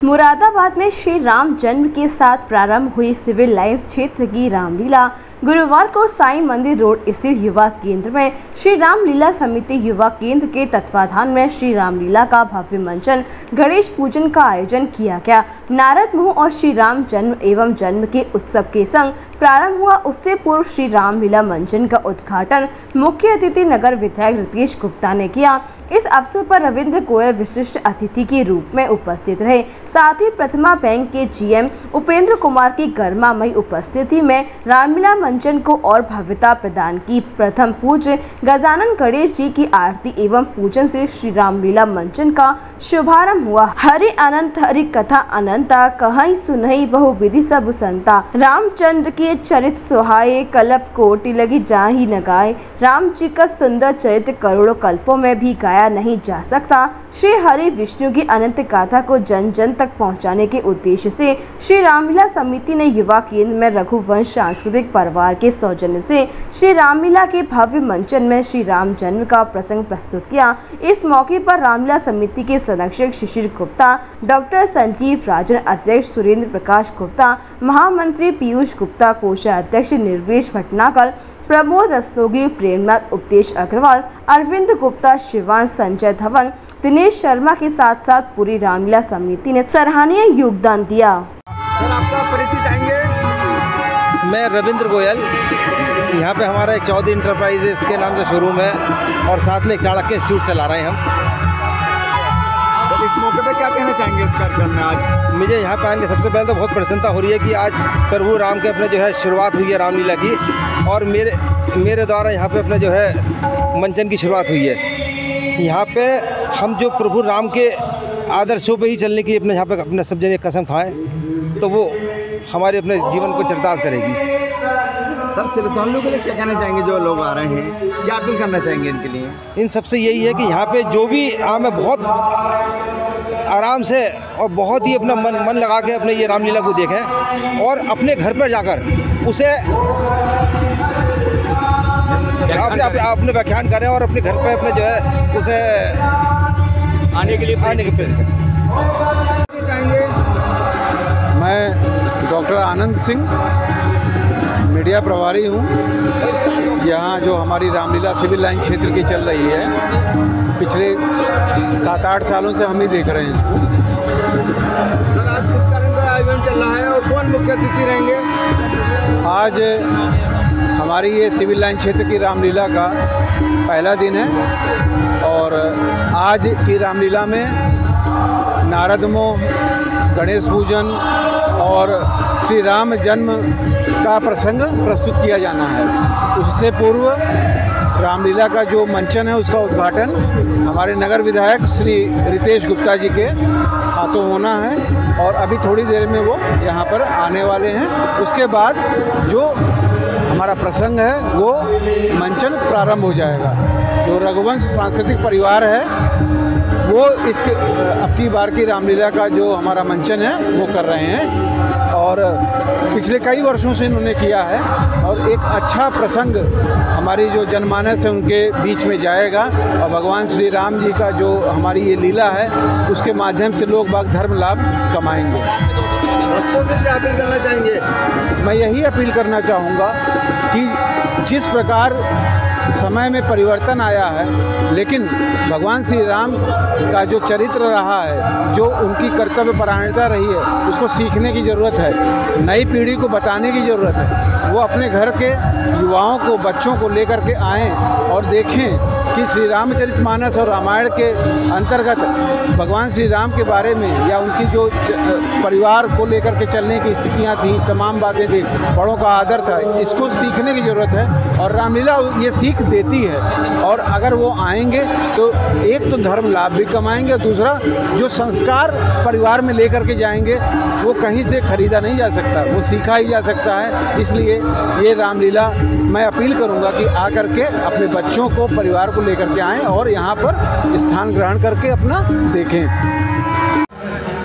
मुरादाबाद में श्री राम जन्म के साथ प्रारंभ हुई सिविल लाइंस क्षेत्र की रामलीला गुरुवार को साईं मंदिर रोड स्थित युवा केंद्र में श्री रामलीला समिति युवा केंद्र के तत्वाधान में श्री रामलीला का भव्य मंचन गणेश पूजन का आयोजन किया गया। नारद मुंह और श्री राम जन्म एवं जन्म के उत्सव के संग प्रारंभ हुआ। उससे पूर्व श्री रामलीला मंचन का उद्घाटन मुख्य अतिथि नगर विधायक रितेश गुप्ता ने किया। इस अवसर पर रविंद्र गोयल विशिष्ट अतिथि के रूप में उपस्थित रहे। साथ ही प्रथमा बैंक के जीएम उपेंद्र कुमार की गरिमामयी उपस्थिति में रामलीला मंचन को और भव्यता प्रदान की। प्रथम पूज्य गजानन गणेश जी की आरती एवं पूजन से श्री रामलीला मंचन का शुभारंभ हुआ। हरि अनंत हरि कथा अनंता कहीं सुनई बहु विधि सब संता। रामचंद्र के चरित सुहाए कल्प कोटि लगी जाहि न गाए। राम जी का सुंदर चरित्र करोड़ों कल्पों में भी गाया नहीं जा सकता। श्री हरि विष्णु की अनंत गाथा को जन जन तक पहुंचाने के उद्देश्य से श्री रामलीला समिति ने युवा केंद्र में रघुवंश सांस्कृतिक परिवार के सौजन्य से श्री रामलीला के भव्य मंचन में श्री राम जन्म का प्रसंग प्रस्तुत किया। इस मौके पर रामलीला समिति के संरक्षक शिशिर गुप्ता, डॉक्टर संजीव राजन, अध्यक्ष सुरेंद्र प्रकाश गुप्ता, महामंत्री पीयूष गुप्ता, कोषाध्यक्ष निर्वेश भटनागर, प्रमोद रस्तोगी, प्रेमनाथ, उपदेश अग्रवाल, अरविंद गुप्ता, शिवान, संजय धवन, दिनेश शर्मा के साथ साथ पूरी रामलीला समिति ने सराहनीय योगदान दिया। सर, आपका परिचय चाहेंगे? मैं रविंद्र गोयल, यहाँ पे हमारा एक चौधरी इंटरप्राइजेस के नाम से शोरूम है और साथ में एक चाणक्य इंस्टीट्यूट चला रहे हैं हम। तो इस मौके पे क्या कहना चाहेंगे इस कार्यक्रम में आज? मुझे यहाँ पे आने सबसे पहले तो बहुत प्रसन्नता हो रही है कि आज प्रभु राम के अपने जो है शुरुआत हुई है रामलीला की, और मेरे द्वारा यहाँ पे अपने जो है मंचन की शुरुआत हुई है। यहाँ पे हम जो प्रभु राम के आदर्शों पे ही चलने की अपने यहाँ पे अपने सब जने कसम खाएं तो वो हमारे अपने जीवन को चरितार्थ करेगी। सर, श्रद्धालुओं के लिए क्या कहना चाहेंगे जो लोग आ रहे हैं, क्या अपील करना चाहेंगे इनके लिए? इन सबसे यही है कि यहाँ पे जो भी हमें बहुत आराम से और बहुत ही अपना मन लगा के अपने ये रामलीला को देखें और अपने घर पर जाकर उसे अपने व्याख्यान करें और अपने घर पे अपने जो है उसे आने के प्रेरित करें। मैं डॉक्टर आनंद सिंह, मीडिया प्रभारी हूँ। यहाँ जो हमारी रामलीला सिविल लाइन क्षेत्र की चल रही है, पिछले 7-8 सालों से हम ही देख रहे हैं इसको। सर, आज किस कारण का आयोजन चल रहा है और कौन मुख्य अतिथि रहेंगे? आज हमारी ये सिविल लाइन क्षेत्र की रामलीला का पहला दिन है और आज की रामलीला में नारद मोह, गणेश पूजन और श्री राम जन्म का प्रसंग प्रस्तुत किया जाना है। उससे पूर्व रामलीला का जो मंचन है उसका उद्घाटन हमारे नगर विधायक श्री रितेश गुप्ता जी के हाथों होना है और अभी थोड़ी देर में वो यहाँ पर आने वाले हैं। उसके बाद जो हमारा प्रसंग है वो मंचन प्रारंभ हो जाएगा। जो रघुवंश सांस्कृतिक परिवार है वो इसके अब की बार की रामलीला का जो हमारा मंचन है वो कर रहे हैं और पिछले कई वर्षों से इन्होंने किया है और एक अच्छा प्रसंग हमारी जो जनमानस है उनके बीच में जाएगा और भगवान श्री राम जी का जो हमारी ये लीला है उसके माध्यम से लोग बाग धर्म लाभ कमाएंगे। क्या अपील करना चाहेंगे? मैं यही अपील करना चाहूँगा कि जिस प्रकार समय में परिवर्तन आया है, लेकिन भगवान श्री राम का जो चरित्र रहा है, जो उनकी कर्तव्य परायणता रही है, उसको सीखने की ज़रूरत है, नई पीढ़ी को बताने की ज़रूरत है। वो अपने घर के युवाओं को, बच्चों को लेकर के आएँ और देखें कि श्री रामचरितमानस और रामायण के अंतर्गत भगवान श्री राम के बारे में या उनकी जो परिवार को लेकर के चलने की स्थितियाँ थी, तमाम बातें थी, बड़ों का आदर था, इसको सीखने की ज़रूरत है और रामलीला ये सीख देती है। और अगर वो आएंगे तो एक तो धर्म लाभ भी कमाएंगे और दूसरा जो संस्कार परिवार में लेकर के जाएंगे वो कहीं से खरीदा नहीं जा सकता, वो सीखा ही जा सकता है। इसलिए ये रामलीला मैं अपील करूंगा कि आकर के अपने बच्चों को, परिवार को लेकर के आएँ और यहाँ पर स्थान ग्रहण करके अपना देखें।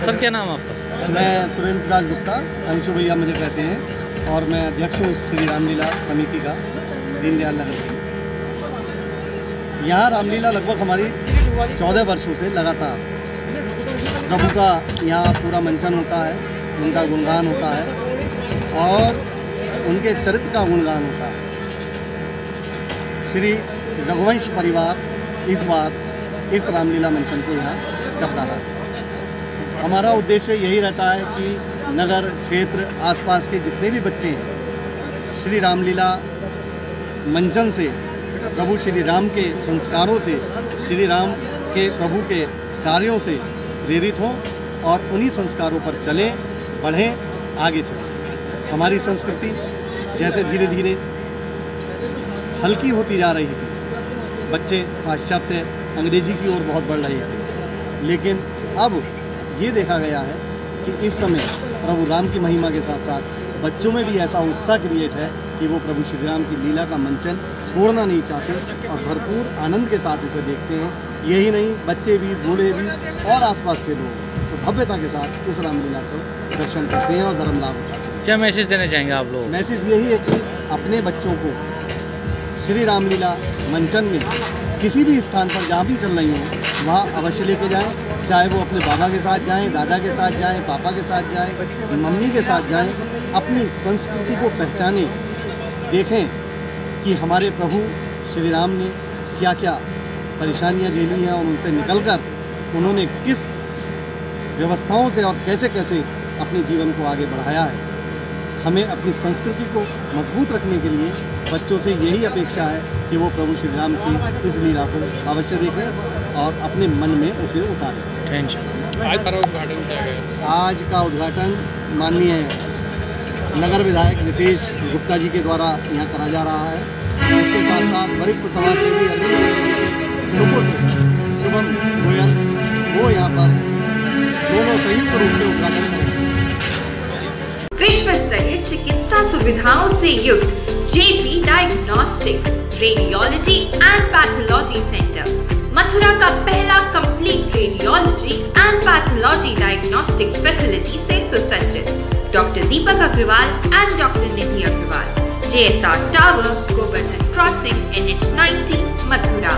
सर, क्या नाम आपका? मैं सुरेंद्र प्रकाश गुप्ता, अंशु भैया मुझे कहते हैं और मैं अध्यक्ष हूँ श्री रामलीला समिति का, दीनदयाल नगर से। यहाँ रामलीला लगभग हमारी 14 वर्षों से लगातार प्रभु का यहाँ पूरा मंचन होता है, उनका गुणगान होता है और उनके चरित्र का गुणगान होता है। श्री रघुवंश परिवार इस बार इस रामलीला मंचन को यहाँ कर रहा है। हमारा उद्देश्य यही रहता है कि नगर क्षेत्र आसपास के जितने भी बच्चे हैं श्री रामलीला मंचन से, प्रभु श्री राम के संस्कारों से, श्री राम के प्रभु के कार्यों से प्रेरित हों और उन्हीं संस्कारों पर चलें, बढ़ें, आगे चलें। हमारी संस्कृति जैसे धीरे धीरे हल्की होती जा रही थी, बच्चे पाश्चात्य अंग्रेजी की ओर बहुत बढ़ रहे थे, लेकिन अब ये देखा गया है कि इस समय प्रभु राम की महिमा के साथ साथ बच्चों में भी ऐसा उत्साह क्रिएट है कि वो प्रभु श्री राम की लीला का मंचन छोड़ना नहीं चाहते और भरपूर आनंद के साथ उसे देखते हैं। यही नहीं, बच्चे भी, बूढ़े भी और आसपास के लोग तो भव्यता के साथ इस रामलीला को दर्शन करते हैं और धर्म लाभ उठाते हैं। क्या मैसेज देना चाहेंगे आप लोग? मैसेज यही है कि अपने बच्चों को श्री रामलीला मंचन में किसी भी स्थान पर जहाँ भी चल रही हो वहाँ अवश्य लेके जाएं, चाहे वो अपने बाबा के साथ जाएं, दादा के साथ जाएं, पापा के साथ जाएं, मम्मी के साथ जाएं। अपनी संस्कृति को पहचानें, देखें कि हमारे प्रभु श्री राम ने क्या क्या परेशानियां झेली हैं और उनसे निकलकर उन्होंने किस व्यवस्थाओं से और कैसे कैसे अपने जीवन को आगे बढ़ाया है। हमें अपनी संस्कृति को मजबूत रखने के लिए बच्चों से यही अपेक्षा है कि वो प्रभु श्री राम की इस लीला को अवश्य देखें और अपने मन में उसे उतारें। Thank you. आज का उद्घाटन माननीय नगर विधायक रितेश गुप्ता जी के द्वारा यहाँ करा जा रहा है। उसके साथ साथ वरिष्ठ समाज सेवी सुपुत्र शुभम गोयल वो यहाँ पर दोनों संयुक्त रूप से उद्घाटन करेंगे। विश्व स्तरीय चिकित्सा सुविधाओं से युक्त JP diagnostics radiology and pathology centre Mathura का पहला complete radiology and pathology diagnostic facility से सुसज्जित। Doctor Deepak Agarwal and doctor Nidhi Agarwal, JSR tower, Govardhan crossing, NH90, Mathura.